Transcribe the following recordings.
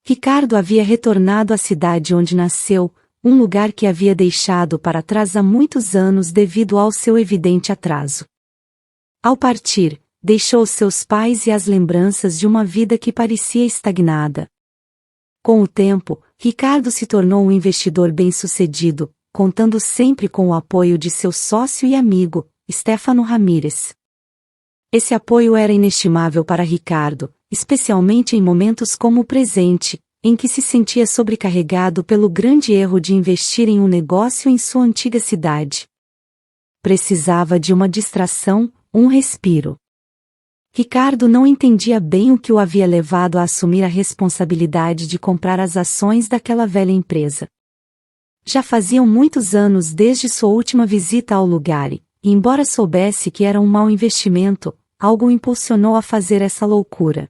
Ricardo havia retornado à cidade onde nasceu, um lugar que havia deixado para trás há muitos anos devido ao seu evidente atraso. Ao partir, deixou seus pais e as lembranças de uma vida que parecia estagnada. Com o tempo, Ricardo se tornou um investidor bem-sucedido, contando sempre com o apoio de seu sócio e amigo, Stefano Ramírez. Esse apoio era inestimável para Ricardo, especialmente em momentos como o presente, em que se sentia sobrecarregado pelo grande erro de investir em um negócio em sua antiga cidade. Precisava de uma distração, um respiro. Ricardo não entendia bem o que o havia levado a assumir a responsabilidade de comprar as ações daquela velha empresa. Já faziam muitos anos desde sua última visita ao lugar e, embora soubesse que era um mau investimento, algo o impulsionou a fazer essa loucura.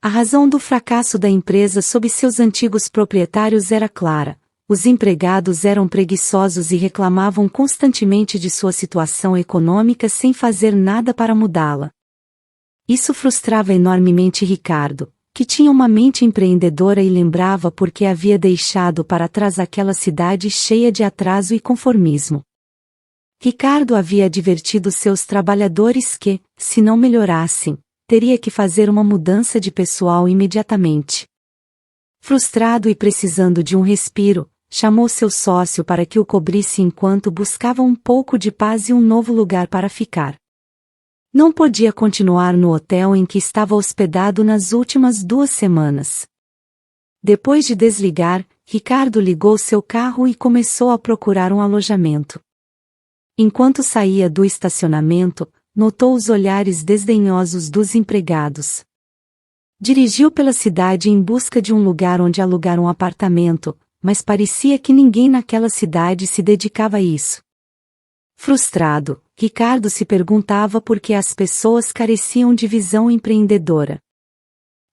A razão do fracasso da empresa sob seus antigos proprietários era clara: os empregados eram preguiçosos e reclamavam constantemente de sua situação econômica sem fazer nada para mudá-la. Isso frustrava enormemente Ricardo, que tinha uma mente empreendedora e lembrava por que havia deixado para trás aquela cidade cheia de atraso e conformismo. Ricardo havia advertido seus trabalhadores que, se não melhorassem, teria que fazer uma mudança de pessoal imediatamente. Frustrado e precisando de um respiro, chamou seu sócio para que o cobrisse enquanto buscava um pouco de paz e um novo lugar para ficar. Não podia continuar no hotel em que estava hospedado nas últimas 2 semanas. Depois de desligar, Ricardo ligou seu carro e começou a procurar um alojamento. Enquanto saía do estacionamento, notou os olhares desdenhosos dos empregados. Dirigiu pela cidade em busca de um lugar onde alugar um apartamento, mas parecia que ninguém naquela cidade se dedicava a isso. Frustrado, Ricardo se perguntava por que as pessoas careciam de visão empreendedora.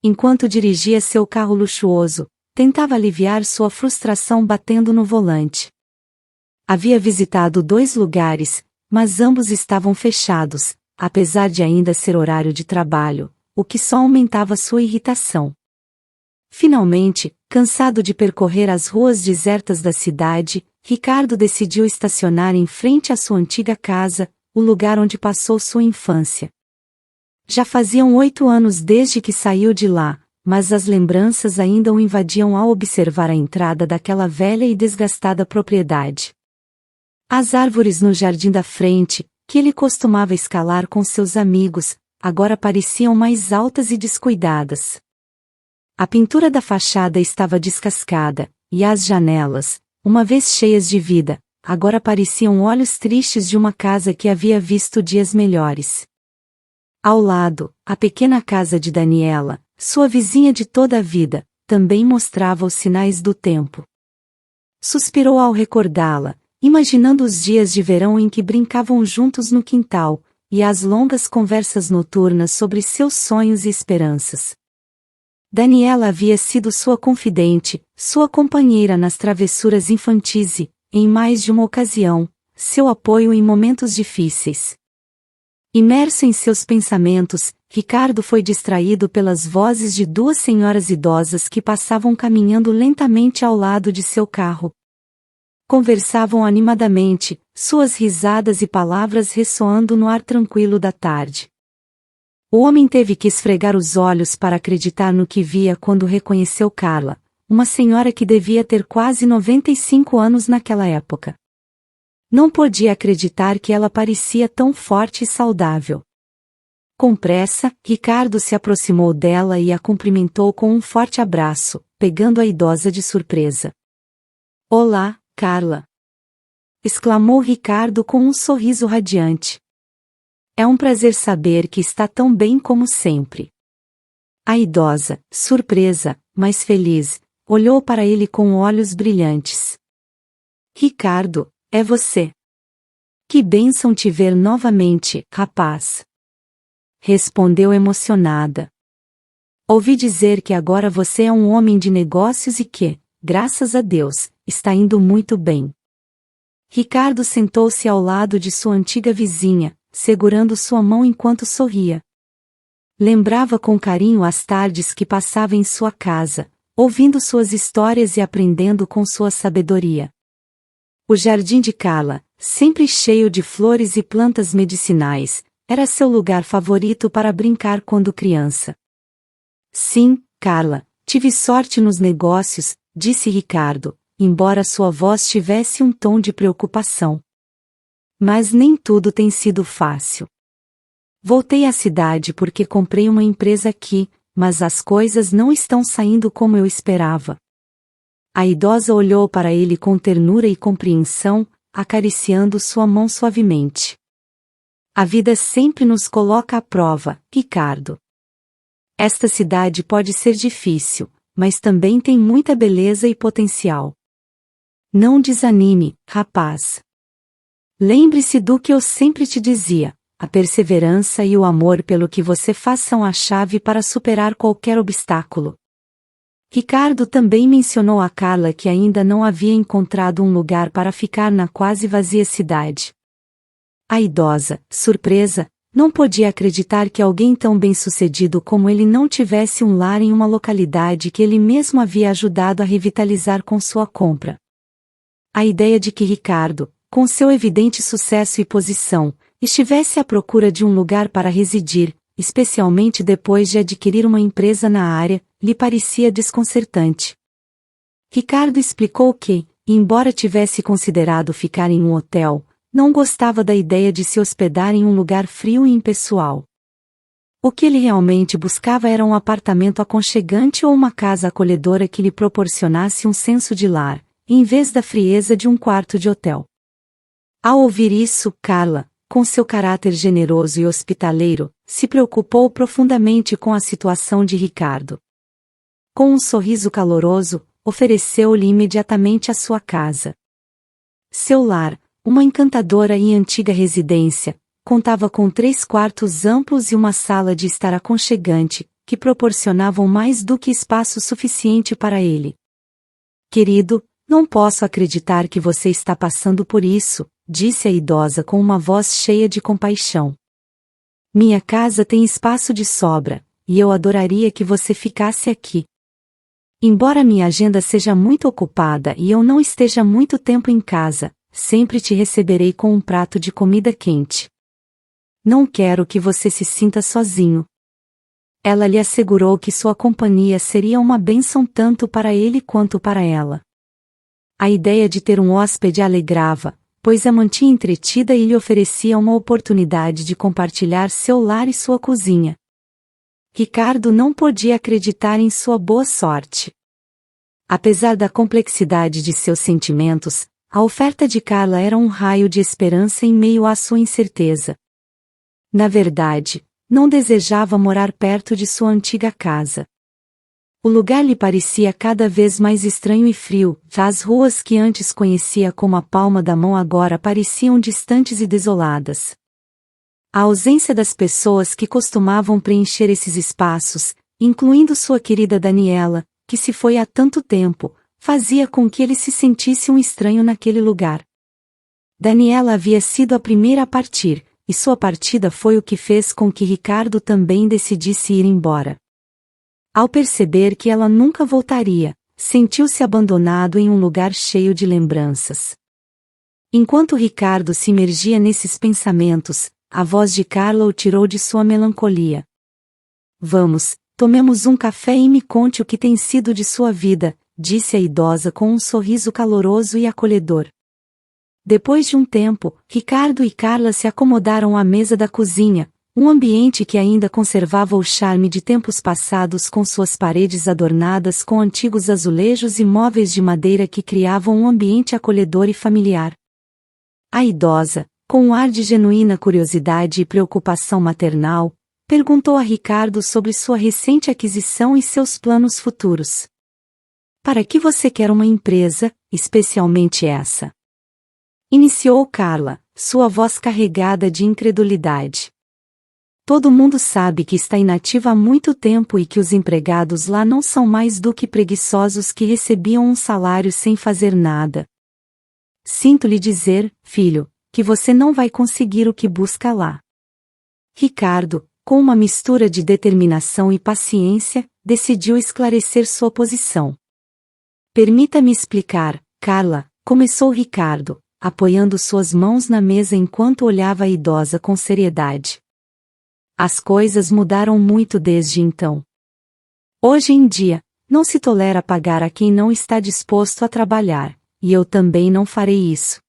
Enquanto dirigia seu carro luxuoso, tentava aliviar sua frustração batendo no volante. Havia visitado 2 lugares, mas ambos estavam fechados, apesar de ainda ser horário de trabalho, o que só aumentava sua irritação. Finalmente, cansado de percorrer as ruas desertas da cidade, Ricardo decidiu estacionar em frente à sua antiga casa, o lugar onde passou sua infância. Já faziam 8 anos desde que saiu de lá, mas as lembranças ainda o invadiam ao observar a entrada daquela velha e desgastada propriedade. As árvores no jardim da frente, que ele costumava escalar com seus amigos, agora pareciam mais altas e descuidadas. A pintura da fachada estava descascada, e as janelas, uma vez cheias de vida, agora pareciam olhos tristes de uma casa que havia visto dias melhores. Ao lado, a pequena casa de Daniela, sua vizinha de toda a vida, também mostrava os sinais do tempo. Suspirou ao recordá-la, imaginando os dias de verão em que brincavam juntos no quintal, e as longas conversas noturnas sobre seus sonhos e esperanças. Daniela havia sido sua confidente, sua companheira nas travessuras infantis e, em mais de uma ocasião, seu apoio em momentos difíceis. Imerso em seus pensamentos, Ricardo foi distraído pelas vozes de 2 senhoras idosas que passavam caminhando lentamente ao lado de seu carro. Conversavam animadamente, suas risadas e palavras ressoando no ar tranquilo da tarde. O homem teve que esfregar os olhos para acreditar no que via quando reconheceu Carla, uma senhora que devia ter quase 95 anos naquela época. Não podia acreditar que ela parecia tão forte e saudável. Com pressa, Ricardo se aproximou dela e a cumprimentou com um forte abraço, pegando a idosa de surpresa. "Olá, Carla!" exclamou Ricardo com um sorriso radiante. "É um prazer saber que está tão bem como sempre." A idosa, surpresa, mas feliz, olhou para ele com olhos brilhantes. "Ricardo, é você. Que bênção te ver novamente, rapaz!" respondeu emocionada. "Ouvi dizer que agora você é um homem de negócios e que, graças a Deus, está indo muito bem." Ricardo sentou-se ao lado de sua antiga vizinha, segurando sua mão enquanto sorria. Lembrava com carinho as tardes que passava em sua casa, ouvindo suas histórias e aprendendo com sua sabedoria. O jardim de Carla, sempre cheio de flores e plantas medicinais, era seu lugar favorito para brincar quando criança. Sim, Carla, tive sorte nos negócios, disse Ricardo, embora sua voz tivesse um tom de preocupação. Mas nem tudo tem sido fácil. Voltei à cidade porque comprei uma empresa aqui, mas as coisas não estão saindo como eu esperava. A idosa olhou para ele com ternura e compreensão, acariciando sua mão suavemente. A vida sempre nos coloca à prova, Ricardo. Esta cidade pode ser difícil, mas também tem muita beleza e potencial. Não desanime, rapaz. Lembre-se do que eu sempre te dizia: a perseverança e o amor pelo que você faz são a chave para superar qualquer obstáculo. Ricardo também mencionou a Carla que ainda não havia encontrado um lugar para ficar na quase vazia cidade. A idosa, surpresa, não podia acreditar que alguém tão bem-sucedido como ele não tivesse um lar em uma localidade que ele mesmo havia ajudado a revitalizar com sua compra. A ideia de que Ricardo, com seu evidente sucesso e posição, estivesse à procura de um lugar para residir, especialmente depois de adquirir uma empresa na área, lhe parecia desconcertante. Ricardo explicou que, embora tivesse considerado ficar em um hotel, não gostava da ideia de se hospedar em um lugar frio e impessoal. O que ele realmente buscava era um apartamento aconchegante ou uma casa acolhedora que lhe proporcionasse um senso de lar, em vez da frieza de um quarto de hotel. Ao ouvir isso, Carla, com seu caráter generoso e hospitaleiro, se preocupou profundamente com a situação de Ricardo. Com um sorriso caloroso, ofereceu-lhe imediatamente a sua casa. Seu lar, uma encantadora e antiga residência, contava com 3 quartos amplos e uma sala de estar aconchegante, que proporcionavam mais do que espaço suficiente para ele. Querido, não posso acreditar que você está passando por isso, disse a idosa com uma voz cheia de compaixão. Minha casa tem espaço de sobra, e eu adoraria que você ficasse aqui. Embora minha agenda seja muito ocupada e eu não esteja muito tempo em casa, sempre te receberei com um prato de comida quente. Não quero que você se sinta sozinho. Ela lhe assegurou que sua companhia seria uma bênção tanto para ele quanto para ela. A ideia de ter um hóspede a alegrava, pois a mantinha entretida e lhe oferecia uma oportunidade de compartilhar seu lar e sua cozinha. Ricardo não podia acreditar em sua boa sorte. Apesar da complexidade de seus sentimentos, a oferta de Carla era um raio de esperança em meio à sua incerteza. Na verdade, não desejava morar perto de sua antiga casa. O lugar lhe parecia cada vez mais estranho e frio, as ruas que antes conhecia como a palma da mão agora pareciam distantes e desoladas. A ausência das pessoas que costumavam preencher esses espaços, incluindo sua querida Daniela, que se foi há tanto tempo, fazia com que ele se sentisse um estranho naquele lugar. Daniela havia sido a primeira a partir, e sua partida foi o que fez com que Ricardo também decidisse ir embora. Ao perceber que ela nunca voltaria, sentiu-se abandonado em um lugar cheio de lembranças. Enquanto Ricardo se imergia nesses pensamentos, a voz de Carla o tirou de sua melancolia. Vamos, tomemos um café e me conte o que tem sido de sua vida, disse a idosa com um sorriso caloroso e acolhedor. Depois de um tempo, Ricardo e Carla se acomodaram à mesa da cozinha, um ambiente que ainda conservava o charme de tempos passados com suas paredes adornadas com antigos azulejos e móveis de madeira que criavam um ambiente acolhedor e familiar. A idosa, com um ar de genuína curiosidade e preocupação maternal, perguntou a Ricardo sobre sua recente aquisição e seus planos futuros. Para que você quer uma empresa, especialmente essa? Iniciou Carla, sua voz carregada de incredulidade. Todo mundo sabe que está inativa há muito tempo e que os empregados lá não são mais do que preguiçosos que recebiam um salário sem fazer nada. Sinto lhe dizer, filho, que você não vai conseguir o que busca lá. Ricardo, com uma mistura de determinação e paciência, decidiu esclarecer sua posição. Permita-me explicar, Carla, começou Ricardo, apoiando suas mãos na mesa enquanto olhava a idosa com seriedade. As coisas mudaram muito desde então. Hoje em dia, não se tolera pagar a quem não está disposto a trabalhar, e eu também não farei isso.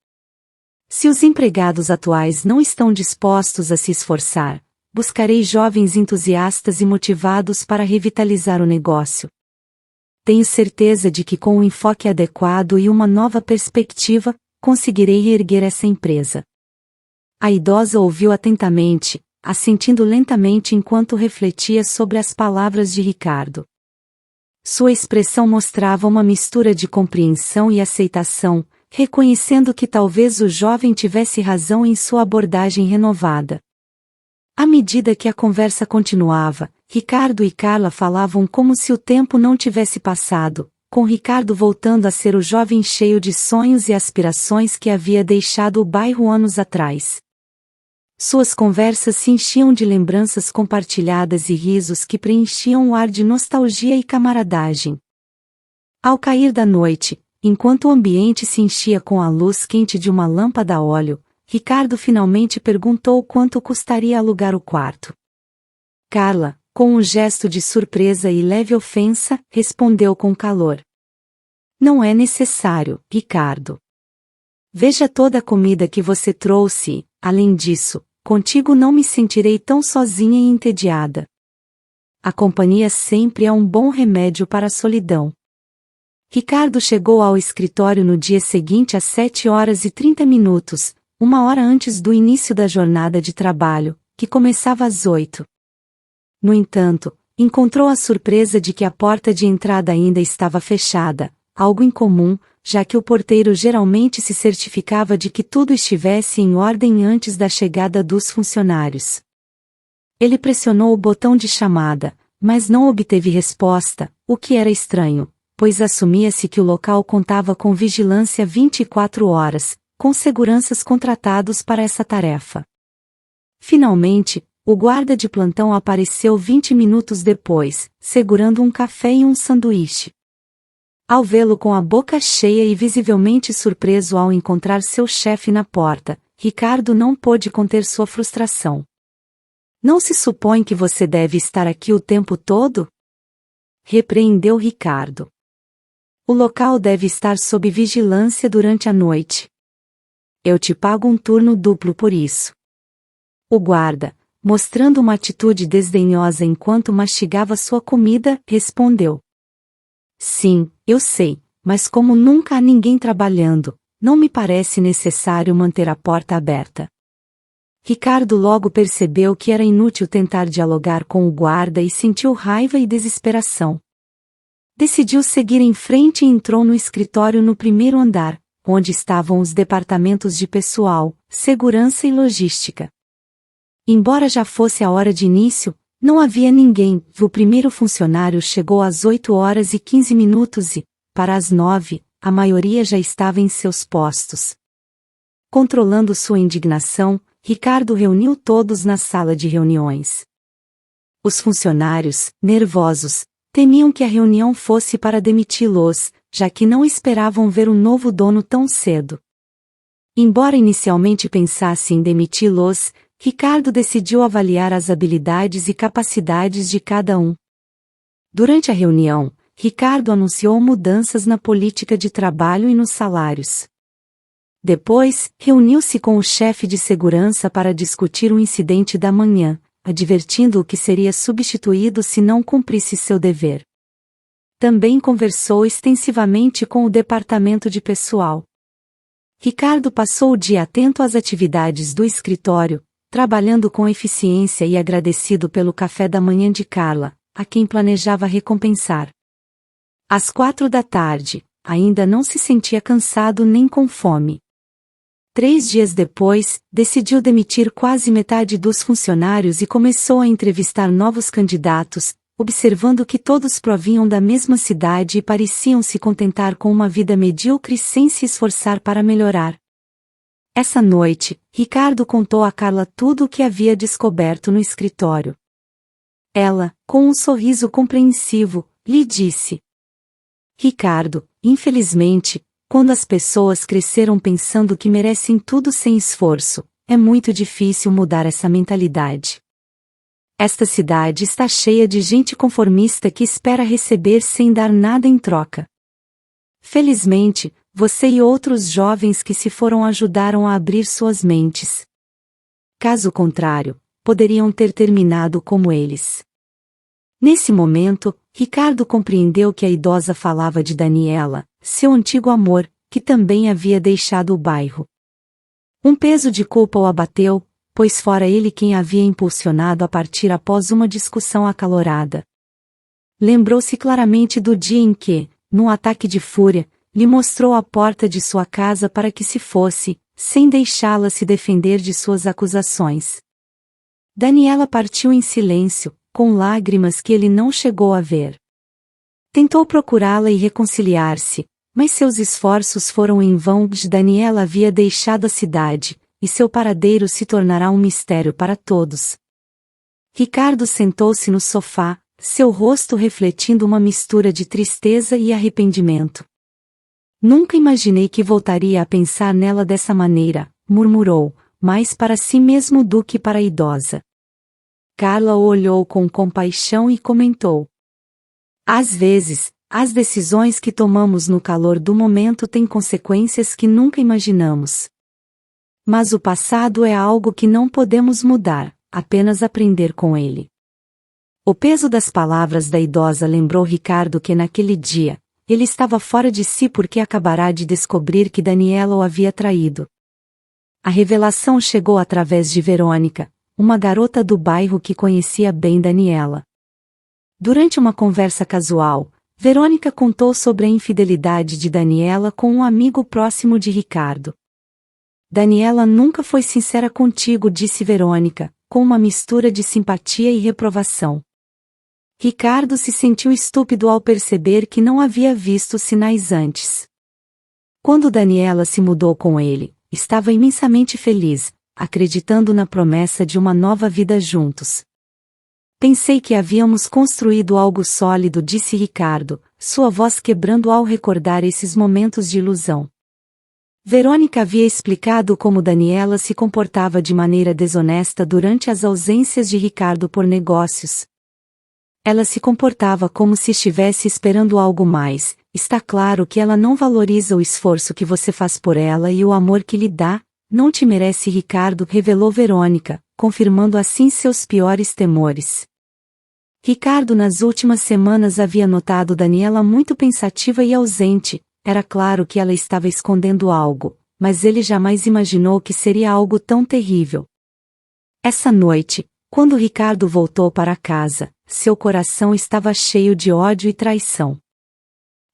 Se os empregados atuais não estão dispostos a se esforçar, buscarei jovens entusiastas e motivados para revitalizar o negócio. Tenho certeza de que com um enfoque adequado e uma nova perspectiva, conseguirei reerguer essa empresa. A idosa ouviu atentamente, assentindo lentamente enquanto refletia sobre as palavras de Ricardo. Sua expressão mostrava uma mistura de compreensão e aceitação, reconhecendo que talvez o jovem tivesse razão em sua abordagem renovada. À medida que a conversa continuava, Ricardo e Carla falavam como se o tempo não tivesse passado, com Ricardo voltando a ser o jovem cheio de sonhos e aspirações que havia deixado o bairro anos atrás. Suas conversas se enchiam de lembranças compartilhadas e risos que preenchiam o ar de nostalgia e camaradagem. Ao cair da noite, enquanto o ambiente se enchia com a luz quente de uma lâmpada a óleo, Ricardo finalmente perguntou quanto custaria alugar o quarto. Carla, com um gesto de surpresa e leve ofensa, respondeu com calor. Não é necessário, Ricardo. Veja toda a comida que você trouxe, além disso, contigo não me sentirei tão sozinha e entediada. A companhia sempre é um bom remédio para a solidão. Ricardo chegou ao escritório no dia seguinte às 7h30, uma hora antes do início da jornada de trabalho, que começava às 8h. No entanto, encontrou a surpresa de que a porta de entrada ainda estava fechada, algo incomum, já que o porteiro geralmente se certificava de que tudo estivesse em ordem antes da chegada dos funcionários. Ele pressionou o botão de chamada, mas não obteve resposta, o que era estranho, pois assumia-se que o local contava com vigilância 24 horas, com seguranças contratados para essa tarefa. Finalmente, o guarda de plantão apareceu 20 minutos depois, segurando um café e um sanduíche. Ao vê-lo com a boca cheia e visivelmente surpreso ao encontrar seu chefe na porta, Ricardo não pôde conter sua frustração. Não se supõe que você deve estar aqui o tempo todo? Repreendeu Ricardo. O local deve estar sob vigilância durante a noite. Eu te pago um turno duplo por isso. O guarda, mostrando uma atitude desdenhosa enquanto mastigava sua comida, respondeu. Sim, eu sei, mas como nunca há ninguém trabalhando, não me parece necessário manter a porta aberta. Ricardo logo percebeu que era inútil tentar dialogar com o guarda e sentiu raiva e desesperação. Decidiu seguir em frente e entrou no escritório no primeiro andar, onde estavam os departamentos de pessoal, segurança e logística. Embora já fosse a hora de início, não havia ninguém. O primeiro funcionário chegou às 8h15 e, para as 9h, a maioria já estava em seus postos. Controlando sua indignação, Ricardo reuniu todos na sala de reuniões. Os funcionários, nervosos, temiam que a reunião fosse para demiti-los, já que não esperavam ver o novo dono tão cedo. Embora inicialmente pensasse em demiti-los, Ricardo decidiu avaliar as habilidades e capacidades de cada um. Durante a reunião, Ricardo anunciou mudanças na política de trabalho e nos salários. Depois, reuniu-se com o chefe de segurança para discutir o incidente da manhã, advertindo-o que seria substituído se não cumprisse seu dever. Também conversou extensivamente com o departamento de pessoal. Ricardo passou o dia atento às atividades do escritório, trabalhando com eficiência e agradecido pelo café da manhã de Carla, a quem planejava recompensar. Às 4h, ainda não se sentia cansado nem com fome. 3 dias depois, decidiu demitir quase metade dos funcionários e começou a entrevistar novos candidatos, observando que todos provinham da mesma cidade e pareciam se contentar com uma vida medíocre sem se esforçar para melhorar. Essa noite, Ricardo contou a Carla tudo o que havia descoberto no escritório. Ela, com um sorriso compreensivo, lhe disse: Ricardo, infelizmente, quando as pessoas cresceram pensando que merecem tudo sem esforço, é muito difícil mudar essa mentalidade. Esta cidade está cheia de gente conformista que espera receber sem dar nada em troca. Felizmente, você e outros jovens que se foram ajudaram a abrir suas mentes. Caso contrário, poderiam ter terminado como eles. Nesse momento, Ricardo compreendeu que a idosa falava de Daniela, seu antigo amor, que também havia deixado o bairro. Um peso de culpa o abateu, pois fora ele quem havia impulsionado a partir após uma discussão acalorada. Lembrou-se claramente do dia em que, num ataque de fúria, lhe mostrou a porta de sua casa para que se fosse, sem deixá-la se defender de suas acusações. Daniela partiu em silêncio, com lágrimas que ele não chegou a ver. Tentou procurá-la e reconciliar-se, mas seus esforços foram em vão. Daniela havia deixado a cidade, e seu paradeiro se tornará um mistério para todos. Ricardo sentou-se no sofá, seu rosto refletindo uma mistura de tristeza e arrependimento. Nunca imaginei que voltaria a pensar nela dessa maneira, murmurou, mais para si mesmo do que para a idosa. Carla o olhou com compaixão e comentou: Às vezes, as decisões que tomamos no calor do momento têm consequências que nunca imaginamos. Mas o passado é algo que não podemos mudar, apenas aprender com ele. O peso das palavras da idosa lembrou Ricardo que naquele dia, ele estava fora de si porque acabará de descobrir que Daniela o havia traído. A revelação chegou através de Verônica, uma garota do bairro que conhecia bem Daniela. Durante uma conversa casual, Verônica contou sobre a infidelidade de Daniela com um amigo próximo de Ricardo. Daniela nunca foi sincera contigo, disse Verônica, com uma mistura de simpatia e reprovação. Ricardo se sentiu estúpido ao perceber que não havia visto sinais antes. Quando Daniela se mudou com ele, estava imensamente feliz, acreditando na promessa de uma nova vida juntos. Pensei que havíamos construído algo sólido, disse Ricardo, sua voz quebrando ao recordar esses momentos de ilusão. Verônica havia explicado como Daniela se comportava de maneira desonesta durante as ausências de Ricardo por negócios. Ela se comportava como se estivesse esperando algo mais. Está claro que ela não valoriza o esforço que você faz por ela e o amor que lhe dá. Não te merece, Ricardo, revelou Verônica, confirmando assim seus piores temores. Ricardo nas últimas semanas havia notado Daniela muito pensativa e ausente. Era claro que ela estava escondendo algo, mas ele jamais imaginou que seria algo tão terrível. Essa noite, quando Ricardo voltou para casa, seu coração estava cheio de ódio e traição.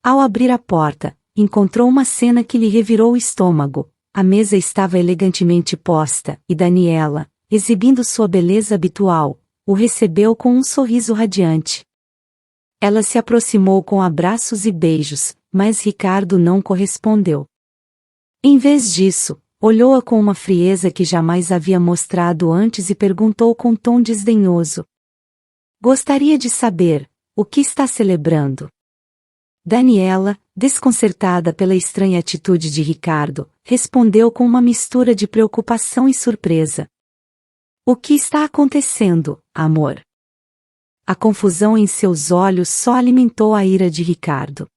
Ao abrir a porta, encontrou uma cena que lhe revirou o estômago. A mesa estava elegantemente posta, e Daniela, exibindo sua beleza habitual, o recebeu com um sorriso radiante. Ela se aproximou com abraços e beijos, mas Ricardo não correspondeu. Em vez disso, olhou-a com uma frieza que jamais havia mostrado antes e perguntou com tom desdenhoso: Gostaria de saber, o que está celebrando? Daniela, desconcertada pela estranha atitude de Ricardo, respondeu com uma mistura de preocupação e surpresa: O que está acontecendo, amor? A confusão em seus olhos só alimentou a ira de Ricardo.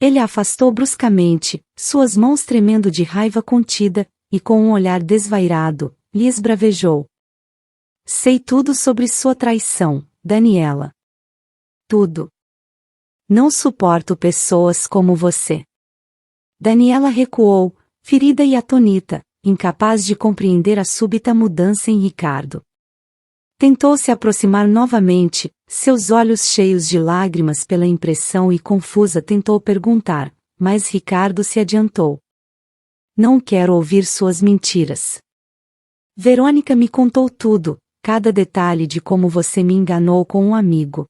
Ele a afastou bruscamente, suas mãos tremendo de raiva contida, e com um olhar desvairado, lhe esbravejou: Sei tudo sobre sua traição, Daniela. Tudo. Não suporto pessoas como você. Daniela recuou, ferida e atônita, incapaz de compreender a súbita mudança em Ricardo. Tentou se aproximar novamente, seus olhos cheios de lágrimas pela impressão e confusa tentou perguntar, mas Ricardo se adiantou. Não quero ouvir suas mentiras. Verônica me contou tudo, cada detalhe de como você me enganou com um amigo.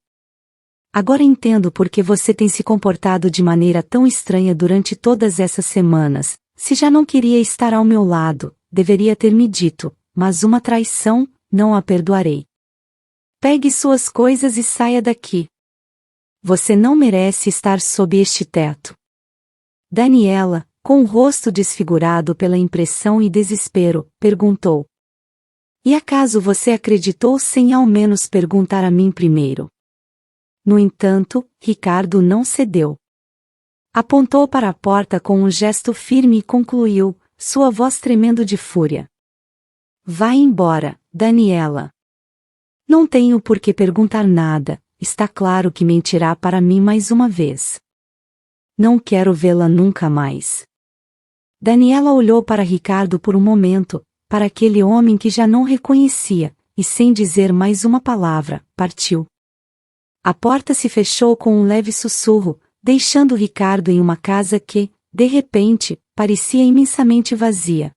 Agora entendo por que você tem se comportado de maneira tão estranha durante todas essas semanas. Se já não queria estar ao meu lado, deveria ter me dito, mas uma traição, não a perdoarei. Pegue suas coisas e saia daqui. Você não merece estar sob este teto. Daniela, com o rosto desfigurado pela impressão e desespero, perguntou. E acaso você acreditou sem ao menos perguntar a mim primeiro? No entanto, Ricardo não cedeu. Apontou para a porta com um gesto firme e concluiu, sua voz tremendo de fúria. Vá embora, Daniela. Não tenho por que perguntar nada, está claro que mentirá para mim mais uma vez. Não quero vê-la nunca mais. Daniela olhou para Ricardo por um momento, para aquele homem que já não reconhecia, e sem dizer mais uma palavra, partiu. A porta se fechou com um leve sussurro, deixando Ricardo em uma casa que, de repente, parecia imensamente vazia.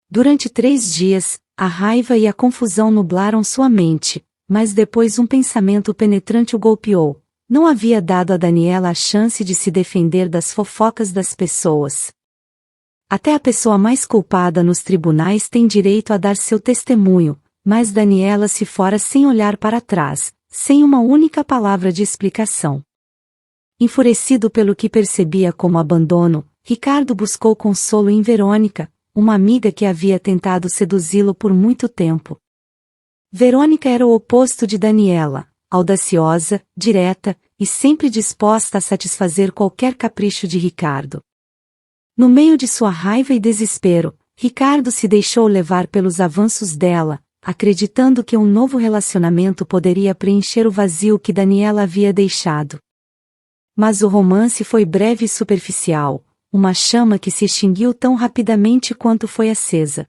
Durante 3 dias, a raiva e a confusão nublaram sua mente, mas depois um pensamento penetrante o golpeou. Não havia dado a Daniela a chance de se defender das fofocas das pessoas. Até a pessoa mais culpada nos tribunais tem direito a dar seu testemunho, mas Daniela se fora sem olhar para trás, sem uma única palavra de explicação. Enfurecido pelo que percebia como abandono, Ricardo buscou consolo em Verônica, uma amiga que havia tentado seduzi-lo por muito tempo. Verônica era o oposto de Daniela, audaciosa, direta, e sempre disposta a satisfazer qualquer capricho de Ricardo. No meio de sua raiva e desespero, Ricardo se deixou levar pelos avanços dela, acreditando que um novo relacionamento poderia preencher o vazio que Daniela havia deixado. Mas o romance foi breve e superficial, uma chama que se extinguiu tão rapidamente quanto foi acesa.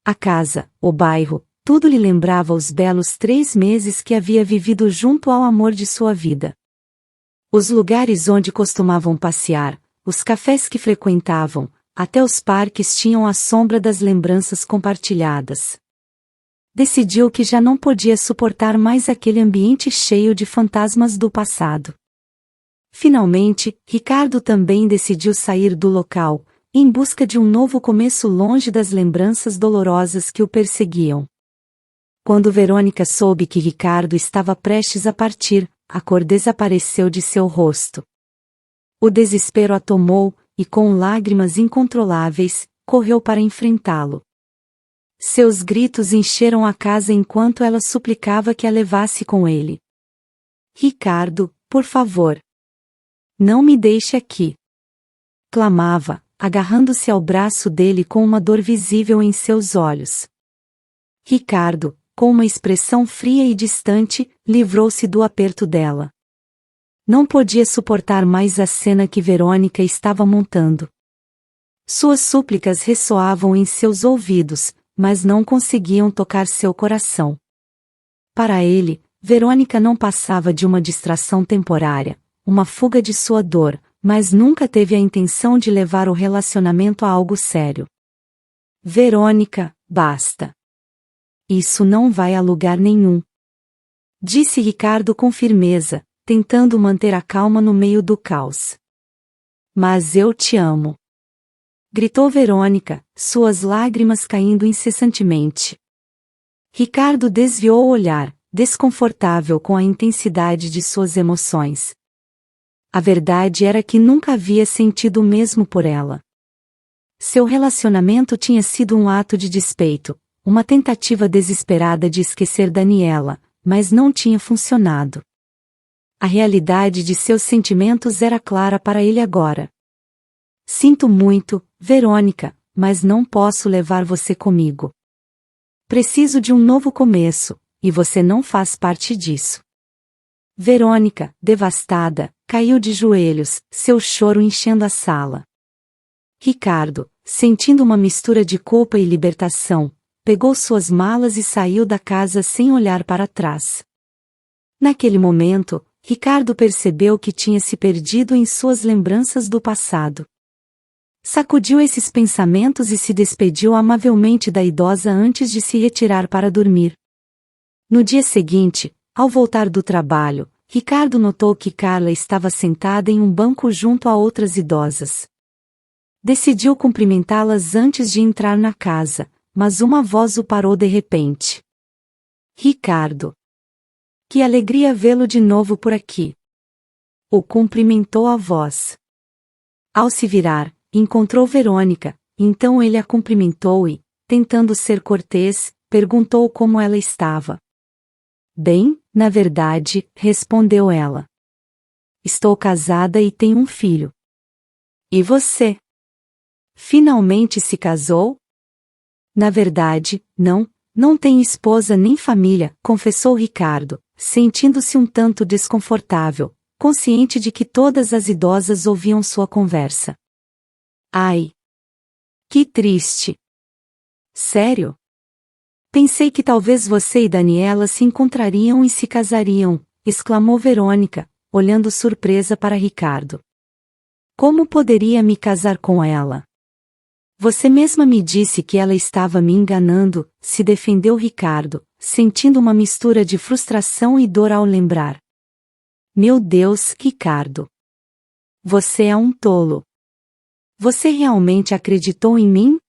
A casa, o bairro, tudo lhe lembrava os belos 3 meses que havia vivido junto ao amor de sua vida. Os lugares onde costumavam passear, os cafés que frequentavam, até os parques tinham a sombra das lembranças compartilhadas. Decidiu que já não podia suportar mais aquele ambiente cheio de fantasmas do passado. Finalmente, Ricardo também decidiu sair do local, em busca de um novo começo longe das lembranças dolorosas que o perseguiam. Quando Verônica soube que Ricardo estava prestes a partir, a cor desapareceu de seu rosto. O desespero a tomou, e com lágrimas incontroláveis, correu para enfrentá-lo. Seus gritos encheram a casa enquanto ela suplicava que a levasse com ele. Ricardo, por favor. Não me deixe aqui. Clamava, agarrando-se ao braço dele com uma dor visível em seus olhos. Ricardo, com uma expressão fria e distante, livrou-se do aperto dela. Não podia suportar mais a cena que Verônica estava montando. Suas súplicas ressoavam em seus ouvidos, mas não conseguiam tocar seu coração. Para ele, Verônica não passava de uma distração temporária, uma fuga de sua dor, mas nunca teve a intenção de levar o relacionamento a algo sério. Verônica, basta. Isso não vai a lugar nenhum. Disse Ricardo com firmeza, tentando manter a calma no meio do caos. Mas eu te amo. Gritou Verônica, suas lágrimas caindo incessantemente. Ricardo desviou o olhar, desconfortável com a intensidade de suas emoções. A verdade era que nunca havia sentido o mesmo por ela. Seu relacionamento tinha sido um ato de despeito, uma tentativa desesperada de esquecer Daniela, mas não tinha funcionado. A realidade de seus sentimentos era clara para ele agora. Sinto muito, Verônica, mas não posso levar você comigo. Preciso de um novo começo, e você não faz parte disso. Verônica, devastada, caiu de joelhos, seu choro enchendo a sala. Ricardo, sentindo uma mistura de culpa e libertação, pegou suas malas e saiu da casa sem olhar para trás. Naquele momento, Ricardo percebeu que tinha se perdido em suas lembranças do passado. Sacudiu esses pensamentos e se despediu amavelmente da idosa antes de se retirar para dormir. No dia seguinte, ao voltar do trabalho, Ricardo notou que Carla estava sentada em um banco junto a outras idosas. Decidiu cumprimentá-las antes de entrar na casa, mas uma voz o parou de repente. Ricardo. Que alegria vê-lo de novo por aqui. O cumprimentou a voz. Ao se virar, encontrou Verônica, então ele a cumprimentou e, tentando ser cortês, perguntou como ela estava. Bem, na verdade, respondeu ela. Estou casada e tenho um filho. E você? Finalmente se casou? Na verdade, não tenho esposa nem família, confessou Ricardo, sentindo-se um tanto desconfortável, consciente de que todas as idosas ouviam sua conversa. Ai! Que triste! Sério? Pensei que talvez você e Daniela se encontrariam e se casariam, exclamou Verônica, olhando surpresa para Ricardo. Como poderia me casar com ela? Você mesma me disse que ela estava me enganando, se defendeu Ricardo, sentindo uma mistura de frustração e dor ao lembrar. Meu Deus, Ricardo! Você é um tolo. Você realmente acreditou em mim?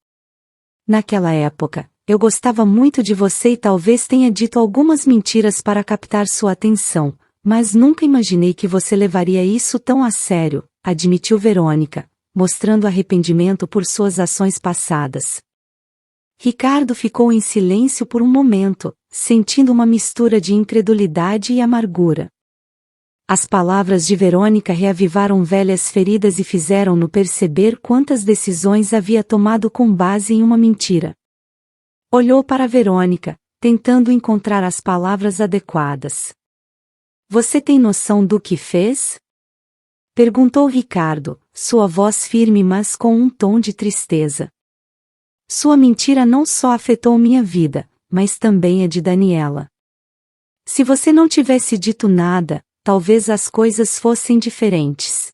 Naquela época, eu gostava muito de você e talvez tenha dito algumas mentiras para captar sua atenção, mas nunca imaginei que você levaria isso tão a sério, admitiu Verônica, mostrando arrependimento por suas ações passadas. Ricardo ficou em silêncio por um momento, sentindo uma mistura de incredulidade e amargura. As palavras de Verônica reavivaram velhas feridas e fizeram-no perceber quantas decisões havia tomado com base em uma mentira. Olhou para Verônica, tentando encontrar as palavras adequadas. Você tem noção do que fez? Perguntou Ricardo, sua voz firme mas com um tom de tristeza. Sua mentira não só afetou minha vida, mas também a de Daniela. Se você não tivesse dito nada, talvez as coisas fossem diferentes.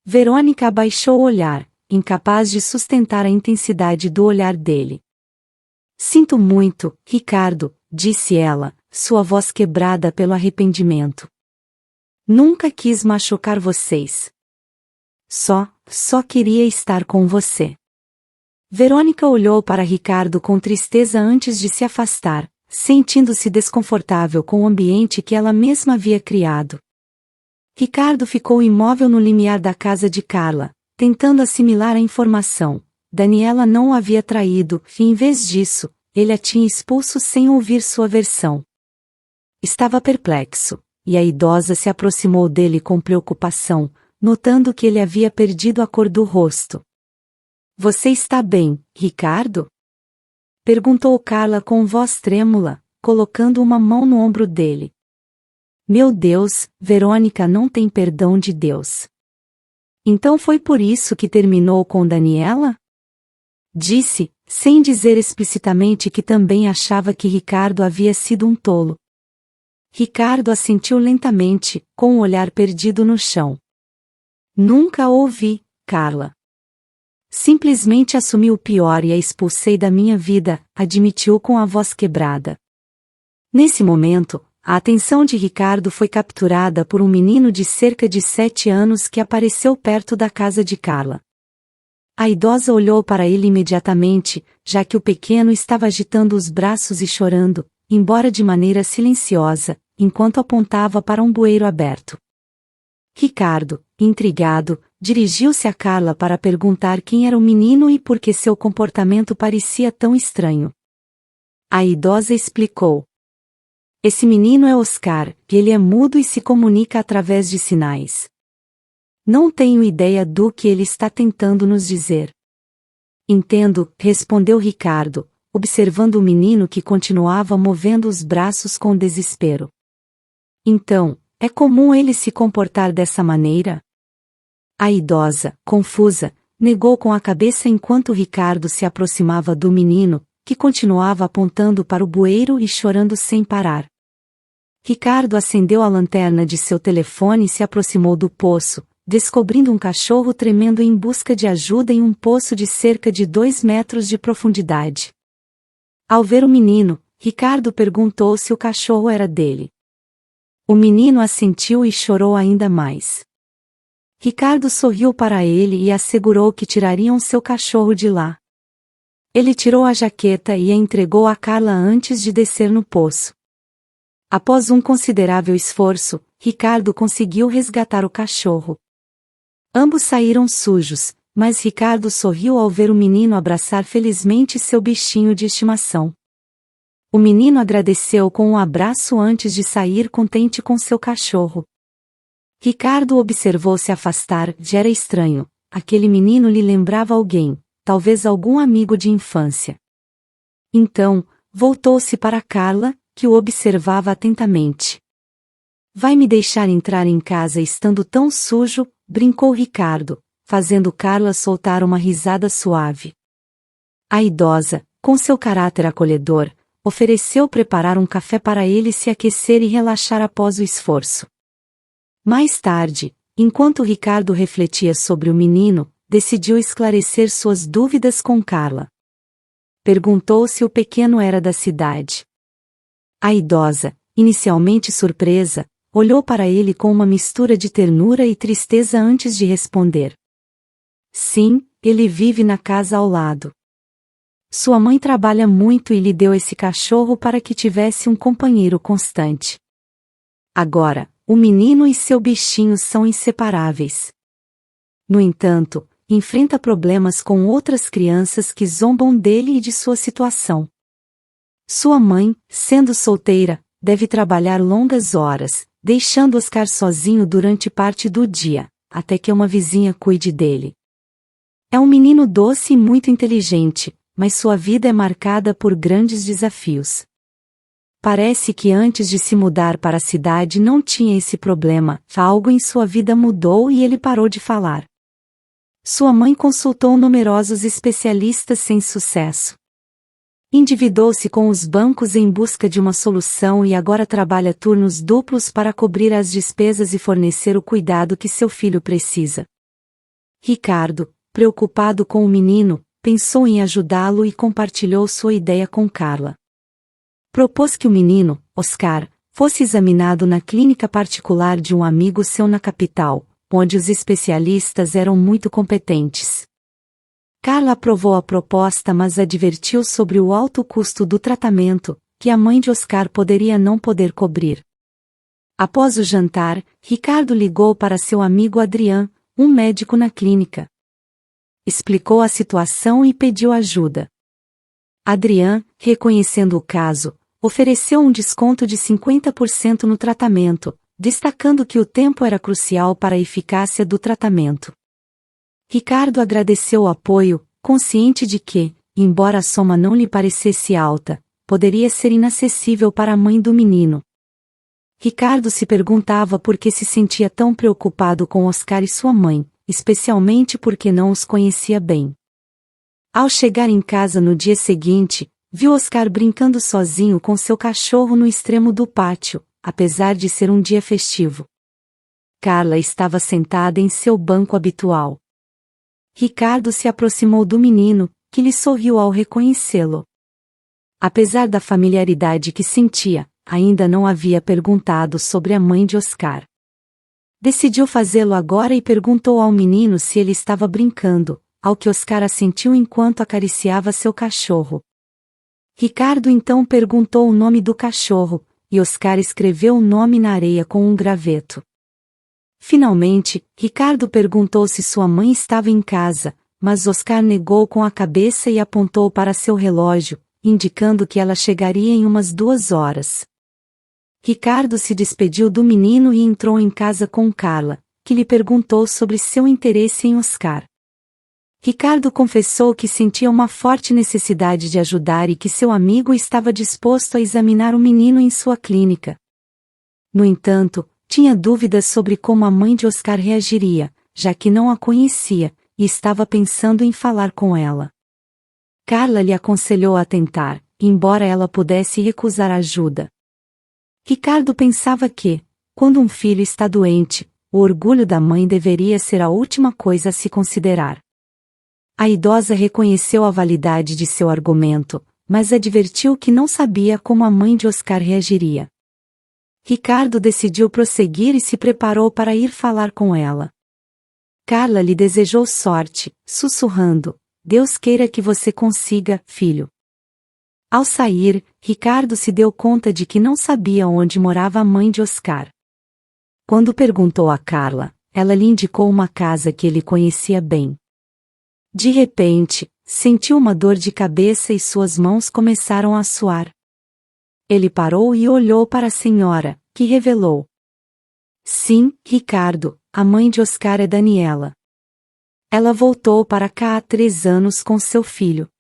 Verônica abaixou o olhar, incapaz de sustentar a intensidade do olhar dele. Sinto muito, Ricardo, disse ela, sua voz quebrada pelo arrependimento. Nunca quis machucar vocês. Só queria estar com você. Verônica olhou para Ricardo com tristeza antes de se afastar, sentindo-se desconfortável com o ambiente que ela mesma havia criado. Ricardo ficou imóvel no limiar da casa de Carla, tentando assimilar a informação. Daniela não o havia traído, e em vez disso, ele a tinha expulso sem ouvir sua versão. Estava perplexo, e a idosa se aproximou dele com preocupação, notando que ele havia perdido a cor do rosto. Você está bem, Ricardo? Perguntou Carla com voz trêmula, colocando uma mão no ombro dele. Meu Deus, Verônica não tem perdão de Deus. Então foi por isso que terminou com Daniela? Disse, sem dizer explicitamente que também achava que Ricardo havia sido um tolo. Ricardo assentiu lentamente, com o olhar perdido no chão. Nunca ouvi, Carla. Simplesmente assumi o pior e a expulsei da minha vida, admitiu com a voz quebrada. Nesse momento, a atenção de Ricardo foi capturada por um menino de cerca de 7 anos que apareceu perto da casa de Carla. A idosa olhou para ele imediatamente, já que o pequeno estava agitando os braços e chorando, embora de maneira silenciosa, enquanto apontava para um bueiro aberto. Ricardo, intrigado, dirigiu-se a Carla para perguntar quem era o menino e por que seu comportamento parecia tão estranho. A idosa explicou. Esse menino é Oscar, e ele é mudo e se comunica através de sinais. Não tenho ideia do que ele está tentando nos dizer. Entendo, respondeu Ricardo, observando o menino que continuava movendo os braços com desespero. Então, é comum ele se comportar dessa maneira? A idosa, confusa, negou com a cabeça enquanto Ricardo se aproximava do menino, que continuava apontando para o bueiro e chorando sem parar. Ricardo acendeu a lanterna de seu telefone e se aproximou do poço, descobrindo um cachorro tremendo em busca de ajuda em um poço de cerca de 2 metros de profundidade. Ao ver o menino, Ricardo perguntou se o cachorro era dele. O menino assentiu e chorou ainda mais. Ricardo sorriu para ele e assegurou que tirariam seu cachorro de lá. Ele tirou a jaqueta e a entregou a Carla antes de descer no poço. Após um considerável esforço, Ricardo conseguiu resgatar o cachorro. Ambos saíram sujos, mas Ricardo sorriu ao ver o menino abraçar felizmente seu bichinho de estimação. O menino agradeceu com um abraço antes de sair contente com seu cachorro. Ricardo observou se afastar, já era estranho, aquele menino lhe lembrava alguém, talvez algum amigo de infância. Então, voltou-se para Carla, que o observava atentamente. Vai me deixar entrar em casa estando tão sujo? Brincou Ricardo, fazendo Carla soltar uma risada suave. A idosa, com seu caráter acolhedor, ofereceu preparar um café para ele se aquecer e relaxar após o esforço. Mais tarde, enquanto Ricardo refletia sobre o menino, decidiu esclarecer suas dúvidas com Carla. Perguntou se o pequeno era da cidade. A idosa, inicialmente surpresa, olhou para ele com uma mistura de ternura e tristeza antes de responder. Sim, ele vive na casa ao lado. Sua mãe trabalha muito e lhe deu esse cachorro para que tivesse um companheiro constante. Agora, o menino e seu bichinho são inseparáveis. No entanto, enfrenta problemas com outras crianças que zombam dele e de sua situação. Sua mãe, sendo solteira, deve trabalhar longas horas, deixando Oscar sozinho durante parte do dia, até que uma vizinha cuide dele. É um menino doce e muito inteligente, mas sua vida é marcada por grandes desafios. Parece que antes de se mudar para a cidade não tinha esse problema, algo em sua vida mudou e ele parou de falar. Sua mãe consultou numerosos especialistas sem sucesso. Endividou-se com os bancos em busca de uma solução e agora trabalha turnos duplos para cobrir as despesas e fornecer o cuidado que seu filho precisa. Ricardo, preocupado com o menino, pensou em ajudá-lo e compartilhou sua ideia com Carla. Propôs que o menino, Oscar, fosse examinado na clínica particular de um amigo seu na capital, onde os especialistas eram muito competentes. Carla aprovou a proposta, mas advertiu sobre o alto custo do tratamento, que a mãe de Oscar poderia não poder cobrir. Após o jantar, Ricardo ligou para seu amigo Adrian, um médico na clínica. Explicou a situação e pediu ajuda. Adrian, reconhecendo o caso, ofereceu um desconto de 50% no tratamento, destacando que o tempo era crucial para a eficácia do tratamento. Ricardo agradeceu o apoio, consciente de que, embora a soma não lhe parecesse alta, poderia ser inacessível para a mãe do menino. Ricardo se perguntava por que se sentia tão preocupado com Oscar e sua mãe, especialmente porque não os conhecia bem. Ao chegar em casa no dia seguinte, viu Oscar brincando sozinho com seu cachorro no extremo do pátio, apesar de ser um dia festivo. Carla estava sentada em seu banco habitual. Ricardo se aproximou do menino, que lhe sorriu ao reconhecê-lo. Apesar da familiaridade que sentia, ainda não havia perguntado sobre a mãe de Oscar. Decidiu fazê-lo agora e perguntou ao menino se ele estava brincando, ao que Oscar assentiu enquanto acariciava seu cachorro. Ricardo então perguntou o nome do cachorro, e Oscar escreveu o nome na areia com um graveto. Finalmente, Ricardo perguntou se sua mãe estava em casa, mas Oscar negou com a cabeça e apontou para seu relógio, indicando que ela chegaria em umas 2 horas. Ricardo se despediu do menino e entrou em casa com Carla, que lhe perguntou sobre seu interesse em Oscar. Ricardo confessou que sentia uma forte necessidade de ajudar e que seu amigo estava disposto a examinar o menino em sua clínica. No entanto, tinha dúvidas sobre como a mãe de Oscar reagiria, já que não a conhecia, e estava pensando em falar com ela. Carla lhe aconselhou a tentar, embora ela pudesse recusar ajuda. Ricardo pensava que, quando um filho está doente, o orgulho da mãe deveria ser a última coisa a se considerar. A idosa reconheceu a validade de seu argumento, mas advertiu que não sabia como a mãe de Oscar reagiria. Ricardo decidiu prosseguir e se preparou para ir falar com ela. Carla lhe desejou sorte, sussurrando: "Deus queira que você consiga, filho." Ao sair, Ricardo se deu conta de que não sabia onde morava a mãe de Oscar. Quando perguntou a Carla, ela lhe indicou uma casa que ele conhecia bem. De repente, sentiu uma dor de cabeça e suas mãos começaram a suar. Ele parou e olhou para a senhora, que revelou: Sim, Ricardo, a mãe de Oscar é Daniela. Ela voltou para cá há 3 anos com seu filho.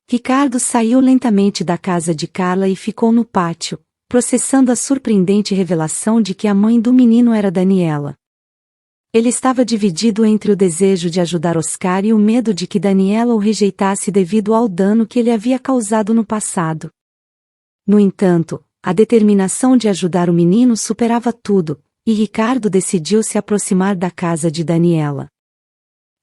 Ricardo saiu lentamente da casa de Carla e ficou no pátio, processando a surpreendente revelação de que a mãe do menino era Daniela. Ele estava dividido entre o desejo de ajudar Oscar e o medo de que Daniela o rejeitasse devido ao dano que ele havia causado no passado. No entanto, a determinação de ajudar o menino superava tudo, e Ricardo decidiu se aproximar da casa de Daniela.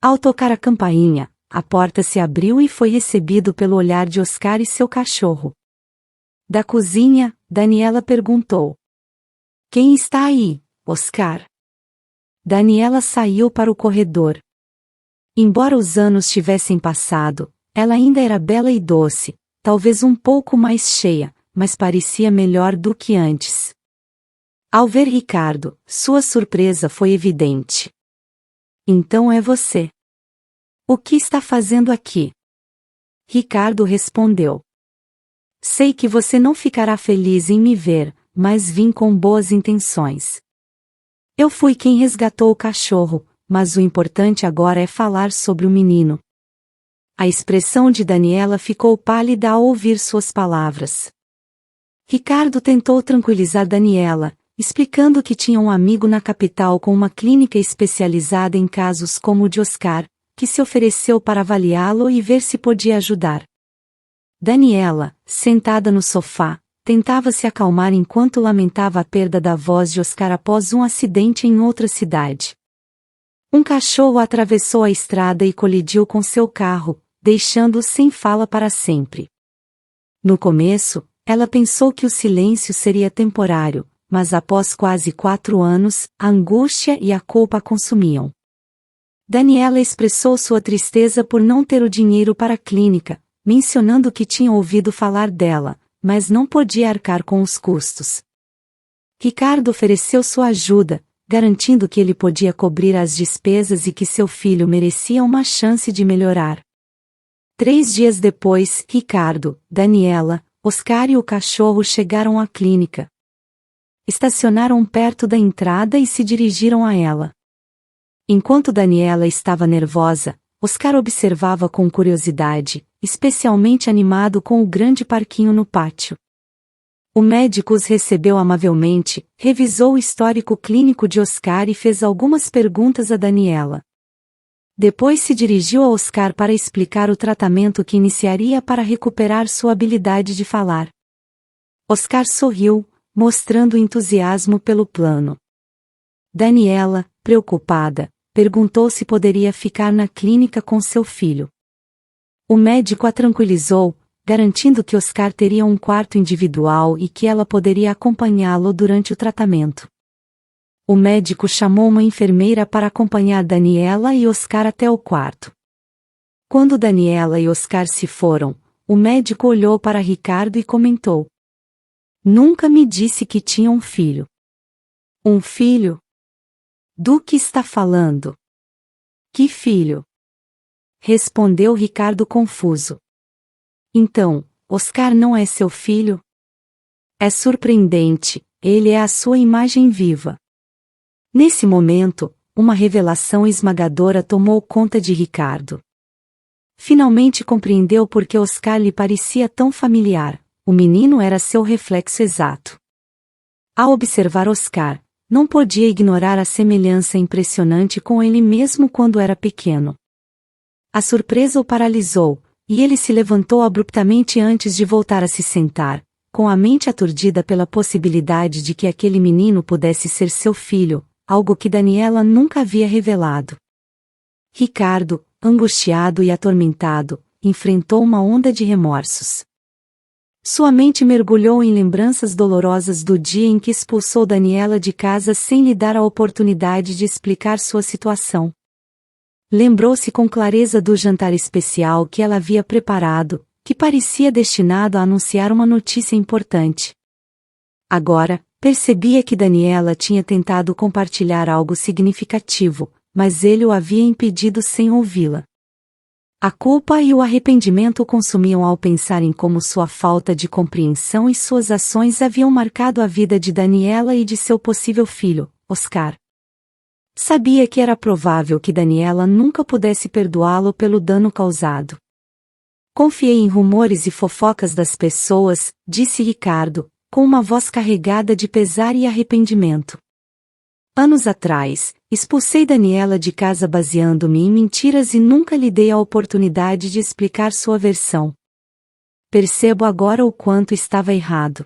Ao tocar a campainha, a porta se abriu e foi recebido pelo olhar de Oscar e seu cachorro. Da cozinha, Daniela perguntou: Quem está aí, Oscar? Daniela saiu para o corredor. Embora os anos tivessem passado, ela ainda era bela e doce, talvez um pouco mais cheia, mas parecia melhor do que antes. Ao ver Ricardo, sua surpresa foi evidente. Então é você. O que está fazendo aqui? Ricardo respondeu: Sei que você não ficará feliz em me ver, mas vim com boas intenções. Eu fui quem resgatou o cachorro, mas o importante agora é falar sobre o menino. A expressão de Daniela ficou pálida ao ouvir suas palavras. Ricardo tentou tranquilizar Daniela, explicando que tinha um amigo na capital com uma clínica especializada em casos como o de Oscar, que se ofereceu para avaliá-lo e ver se podia ajudar. Daniela, sentada no sofá, tentava se acalmar enquanto lamentava a perda da voz de Oscar após um acidente em outra cidade. Um cachorro atravessou a estrada e colidiu com seu carro, deixando-o sem fala para sempre. No começo, ela pensou que o silêncio seria temporário, mas após quase 4 anos, a angústia e a culpa a consumiam. Daniela expressou sua tristeza por não ter o dinheiro para a clínica, mencionando que tinha ouvido falar dela, mas não podia arcar com os custos. Ricardo ofereceu sua ajuda, garantindo que ele podia cobrir as despesas e que seu filho merecia uma chance de melhorar. 3 dias depois, Ricardo, Daniela, Oscar e o cachorro chegaram à clínica. Estacionaram perto da entrada e se dirigiram a ela. Enquanto Daniela estava nervosa, Oscar observava com curiosidade, especialmente animado com o grande parquinho no pátio. O médico os recebeu amavelmente, revisou o histórico clínico de Oscar e fez algumas perguntas a Daniela. Depois se dirigiu a Oscar para explicar o tratamento que iniciaria para recuperar sua habilidade de falar. Oscar sorriu, mostrando entusiasmo pelo plano. Daniela, preocupada, perguntou se poderia ficar na clínica com seu filho. O médico a tranquilizou, garantindo que Oscar teria um quarto individual e que ela poderia acompanhá-lo durante o tratamento. O médico chamou uma enfermeira para acompanhar Daniela e Oscar até o quarto. Quando Daniela e Oscar se foram, o médico olhou para Ricardo e comentou: Nunca me disse que tinha um filho. Um filho? Do que está falando? Que filho? Respondeu Ricardo confuso. Então, Oscar não é seu filho? É surpreendente, ele é a sua imagem viva. Nesse momento, uma revelação esmagadora tomou conta de Ricardo. Finalmente compreendeu por que Oscar lhe parecia tão familiar, o menino era seu reflexo exato. Ao observar Oscar, não podia ignorar a semelhança impressionante com ele mesmo quando era pequeno. A surpresa o paralisou, e ele se levantou abruptamente antes de voltar a se sentar, com a mente aturdida pela possibilidade de que aquele menino pudesse ser seu filho, algo que Daniela nunca havia revelado. Ricardo, angustiado e atormentado, enfrentou uma onda de remorsos. Sua mente mergulhou em lembranças dolorosas do dia em que expulsou Daniela de casa sem lhe dar a oportunidade de explicar sua situação. Lembrou-se com clareza do jantar especial que ela havia preparado, que parecia destinado a anunciar uma notícia importante. Agora, percebia que Daniela tinha tentado compartilhar algo significativo, mas ele o havia impedido sem ouvi-la. A culpa e o arrependimento o consumiam ao pensar em como sua falta de compreensão e suas ações haviam marcado a vida de Daniela e de seu possível filho, Oscar. Sabia que era provável que Daniela nunca pudesse perdoá-lo pelo dano causado. Confiei em rumores e fofocas das pessoas, disse Ricardo, com uma voz carregada de pesar e arrependimento. Anos atrás, expulsei Daniela de casa baseando-me em mentiras e nunca lhe dei a oportunidade de explicar sua versão. Percebo agora o quanto estava errado.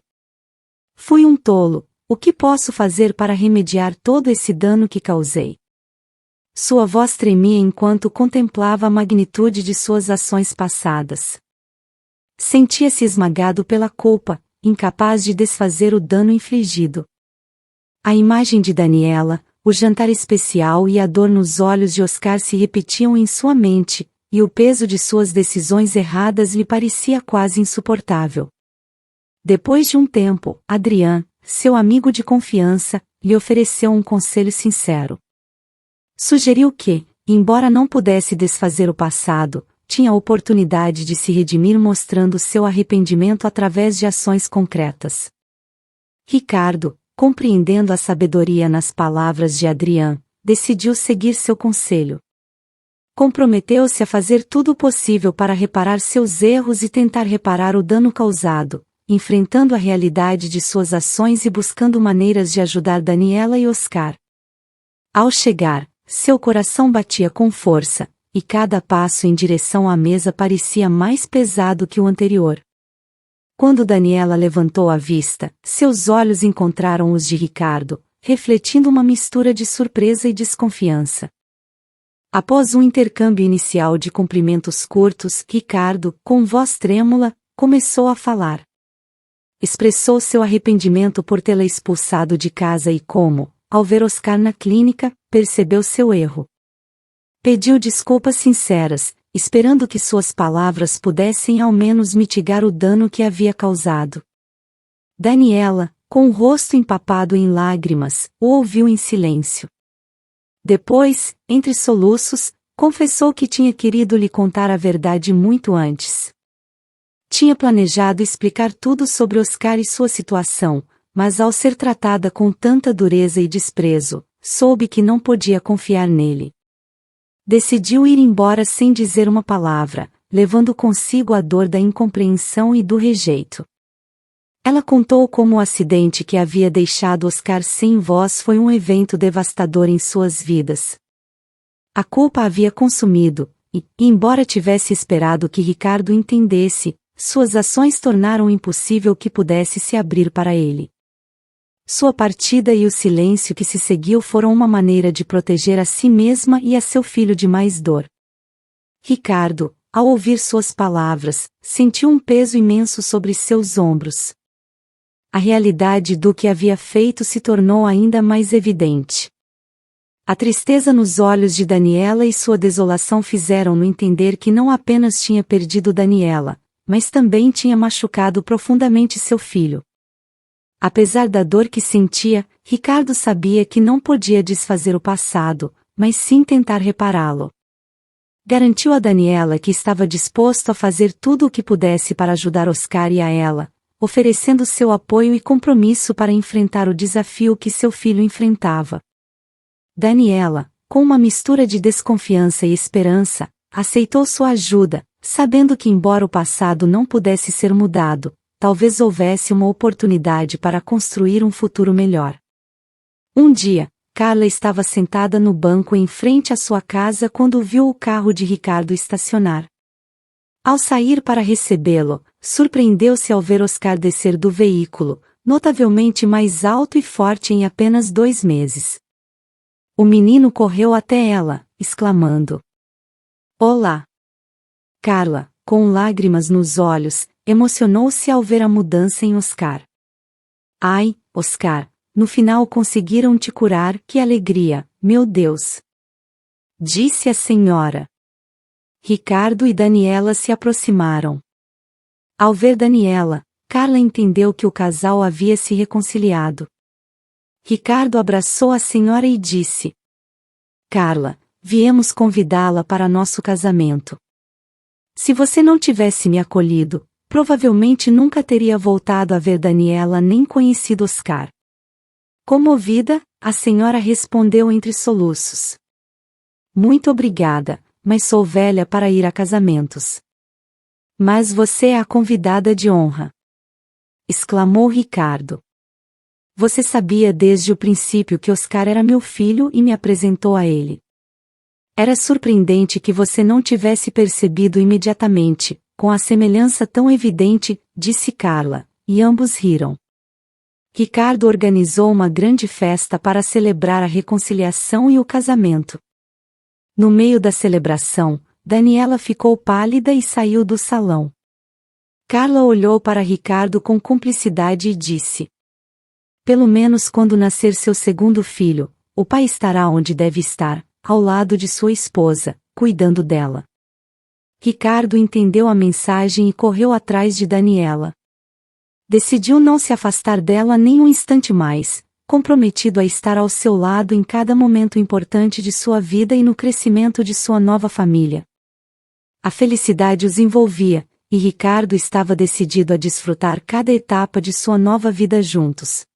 Fui um tolo. O que posso fazer para remediar todo esse dano que causei? Sua voz tremia enquanto contemplava a magnitude de suas ações passadas. Sentia-se esmagado pela culpa, incapaz de desfazer o dano infligido. A imagem de Daniela, o jantar especial e a dor nos olhos de Oscar se repetiam em sua mente, e o peso de suas decisões erradas lhe parecia quase insuportável. Depois de um tempo, Adrian, seu amigo de confiança, lhe ofereceu um conselho sincero. Sugeriu que, embora não pudesse desfazer o passado, tinha a oportunidade de se redimir mostrando seu arrependimento através de ações concretas. Ricardo, compreendendo a sabedoria nas palavras de Adrian, decidiu seguir seu conselho. Comprometeu-se a fazer tudo o possível para reparar seus erros e tentar reparar o dano causado, enfrentando a realidade de suas ações e buscando maneiras de ajudar Daniela e Oscar. Ao chegar, seu coração batia com força, e cada passo em direção à mesa parecia mais pesado que o anterior. Quando Daniela levantou a vista, seus olhos encontraram os de Ricardo, refletindo uma mistura de surpresa e desconfiança. Após um intercâmbio inicial de cumprimentos curtos, Ricardo, com voz trêmula, começou a falar. Expressou seu arrependimento por tê-la expulsado de casa e como, ao ver Oscar na clínica, percebeu seu erro. Pediu desculpas sinceras, esperando que suas palavras pudessem ao menos mitigar o dano que havia causado. Daniela, com o rosto empapado em lágrimas, o ouviu em silêncio. Depois, entre soluços, confessou que tinha querido lhe contar a verdade muito antes. Tinha planejado explicar tudo sobre Oscar e sua situação, mas ao ser tratada com tanta dureza e desprezo, soube que não podia confiar nele. Decidiu ir embora sem dizer uma palavra, levando consigo a dor da incompreensão e do rejeito. Ela contou como o acidente que havia deixado Oscar sem voz foi um evento devastador em suas vidas. A culpa havia consumido, e, embora tivesse esperado que Ricardo entendesse, suas ações tornaram impossível que pudesse se abrir para ele. Sua partida e o silêncio que se seguiu foram uma maneira de proteger a si mesma e a seu filho de mais dor. Ricardo, ao ouvir suas palavras, sentiu um peso imenso sobre seus ombros. A realidade do que havia feito se tornou ainda mais evidente. A tristeza nos olhos de Daniela e sua desolação fizeram-no entender que não apenas tinha perdido Daniela, mas também tinha machucado profundamente seu filho. Apesar da dor que sentia, Ricardo sabia que não podia desfazer o passado, mas sim tentar repará-lo. Garantiu a Daniela que estava disposto a fazer tudo o que pudesse para ajudar Oscar e a ela, oferecendo seu apoio e compromisso para enfrentar o desafio que seu filho enfrentava. Daniela, com uma mistura de desconfiança e esperança, aceitou sua ajuda, sabendo que embora o passado não pudesse ser mudado, talvez houvesse uma oportunidade para construir um futuro melhor. Um dia, Carla estava sentada no banco em frente à sua casa quando viu o carro de Ricardo estacionar. Ao sair para recebê-lo, surpreendeu-se ao ver Oscar descer do veículo, notavelmente mais alto e forte em apenas 2 meses. O menino correu até ela, exclamando: "Olá!" Carla, com lágrimas nos olhos, emocionou-se ao ver a mudança em Oscar. "Ai, Oscar, no final conseguiram te curar, que alegria, meu Deus!" disse a senhora. Ricardo e Daniela se aproximaram. Ao ver Daniela, Carla entendeu que o casal havia se reconciliado. Ricardo abraçou a senhora e disse: Carla, viemos convidá-la para nosso casamento. Se você não tivesse me acolhido, provavelmente nunca teria voltado a ver Daniela nem conhecido Oscar. Comovida, a senhora respondeu entre soluços: Muito obrigada, mas sou velha para ir a casamentos. Mas você é a convidada de honra, exclamou Ricardo. Você sabia desde o princípio que Oscar era meu filho e me apresentou a ele. Era surpreendente que você não tivesse percebido imediatamente, com a semelhança tão evidente, disse Carla, e ambos riram. Ricardo organizou uma grande festa para celebrar a reconciliação e o casamento. No meio da celebração, Daniela ficou pálida e saiu do salão. Carla olhou para Ricardo com cumplicidade e disse: Pelo menos quando nascer seu segundo filho, o pai estará onde deve estar, ao lado de sua esposa, cuidando dela. Ricardo entendeu a mensagem e correu atrás de Daniela. Decidiu não se afastar dela nem um instante mais, comprometido a estar ao seu lado em cada momento importante de sua vida e no crescimento de sua nova família. A felicidade os envolvia, e Ricardo estava decidido a desfrutar cada etapa de sua nova vida juntos.